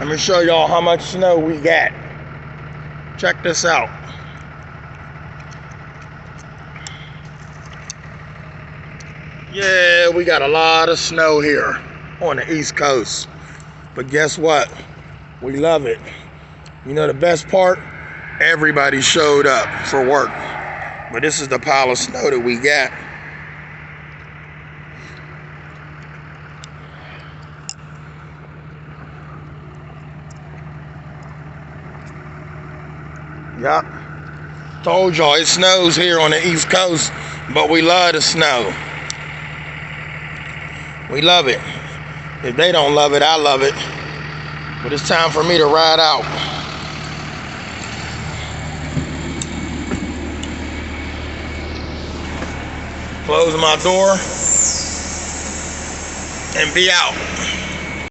Let me show y'all how much snow we got. Check this out. Yeah, we got a lot of snow here on the East Coast. But guess what? We love it. You know the best part? Everybody showed up for work. But this is the pile of snow that we got. Yup. Told y'all it snows here on the East Coast, but we love the snow. We love it. If they don't love it, I love it. But it's time for me to ride out. Close my door and be out.